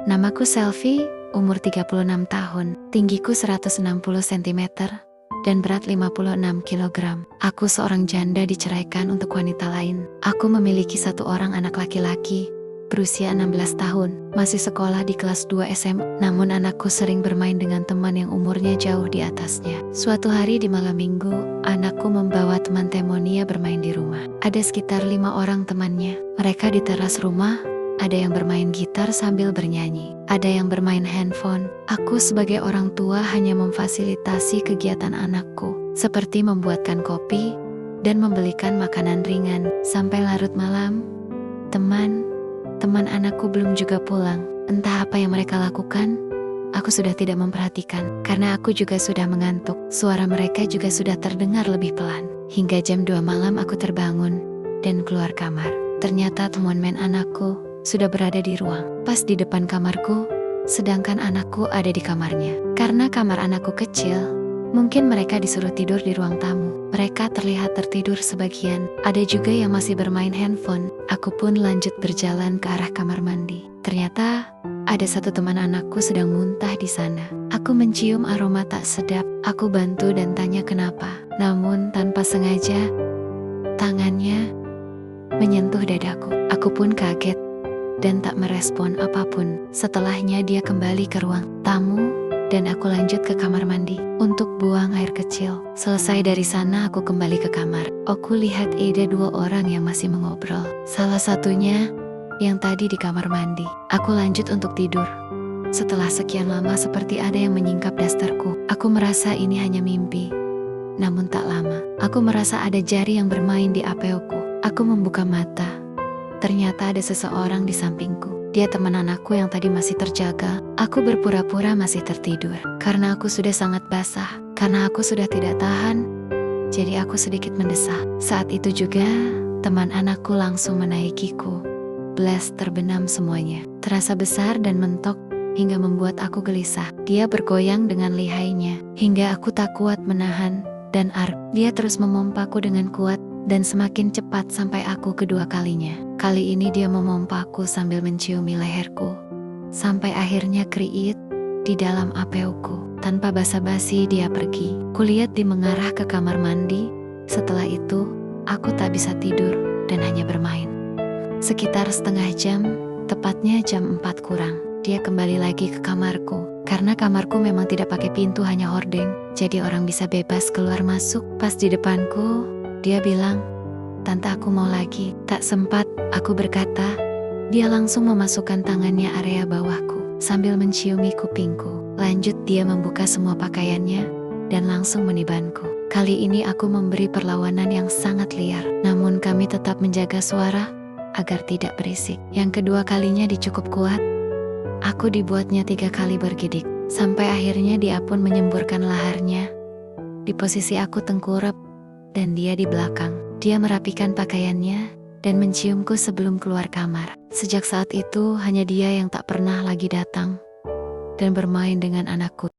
Namaku Selvi, umur 36 tahun, tinggiku 160 cm, dan berat 56 kg. Aku seorang janda diceraikan untuk wanita lain. Aku memiliki satu orang anak laki-laki, berusia 16 tahun, masih sekolah di kelas 2 SMA. Namun anakku sering bermain dengan teman yang umurnya jauh di atasnya. Suatu hari di malam minggu, anakku membawa teman temonia bermain di rumah. Ada sekitar 5 orang temannya. Mereka di teras rumah. Ada yang bermain gitar sambil bernyanyi, ada yang bermain handphone. Aku sebagai orang tua hanya memfasilitasi kegiatan anakku, seperti membuatkan kopi dan membelikan makanan ringan. Sampai larut malam, teman anakku belum juga pulang. Entah apa yang mereka lakukan, aku sudah tidak memperhatikan, karena aku juga sudah mengantuk. Suara mereka juga sudah terdengar lebih pelan. Hingga jam 2 malam aku terbangun dan keluar kamar. Ternyata teman main anakku sudah berada di ruang, pas di depan kamarku, sedangkan anakku ada di kamarnya. Karena kamar anakku kecil, mungkin mereka disuruh tidur di ruang tamu. Mereka terlihat tertidur sebagian, ada juga yang masih bermain handphone. Aku pun lanjut berjalan ke arah kamar mandi. Ternyata, ada satu teman anakku sedang muntah di sana. Aku mencium aroma tak sedap, aku bantu dan tanya kenapa. Namun tanpa sengaja, tangannya menyentuh dadaku. Aku pun kaget dan tak merespon apapun. Setelahnya dia kembali ke ruang tamu dan aku lanjut ke kamar mandi untuk buang air kecil. Selesai dari sana aku kembali ke kamar. Aku lihat ada 2 orang yang masih mengobrol. Salah satunya yang tadi di kamar mandi. Aku lanjut untuk tidur. Setelah sekian lama seperti ada yang menyingkap dasterku. Aku merasa ini hanya mimpi. Namun tak lama, aku merasa ada jari yang bermain di apeoku. Aku membuka mata. Ternyata ada seseorang di sampingku. Dia teman anakku yang tadi masih terjaga. Aku berpura-pura masih tertidur. Karena aku sudah sangat basah. Karena aku sudah tidak tahan. Jadi aku sedikit mendesah. Saat itu juga, teman anakku langsung menaikiku. Blas terbenam semuanya. Terasa besar dan mentok hingga membuat aku gelisah. Dia bergoyang dengan lihainya. Hingga aku tak kuat menahan dan dia terus memompaku dengan kuat. Dan semakin cepat sampai aku kedua kalinya. Kali ini dia memompaku sambil menciumi leherku. Sampai akhirnya kriit di dalam apeoku. Tanpa basa-basi dia pergi. Kulihat dia mengarah ke kamar mandi. Setelah itu, aku tak bisa tidur dan hanya bermain. Sekitar setengah jam, tepatnya jam 4 kurang, dia kembali lagi ke kamarku. Karena kamarku memang tidak pakai pintu, hanya hordeng. Jadi orang bisa bebas keluar masuk. Pas di depanku, dia bilang, "Tante, aku mau lagi." Tak sempat aku berkata, dia langsung memasukkan tangannya area bawahku sambil menciumi kupingku. Lanjut dia membuka semua pakaiannya dan langsung menibanku. Kali ini aku memberi perlawanan yang sangat liar. Namun kami tetap menjaga suara agar tidak berisik. Yang kedua kalinya dicukup kuat. Aku dibuatnya 3 kali bergidik. Sampai akhirnya dia pun menyemburkan laharnya di posisi aku tengkurap. Dan dia di belakang. Dia merapikan pakaiannya dan menciumku sebelum keluar kamar. Sejak saat itu hanya dia yang tak pernah lagi datang dan bermain dengan anakku.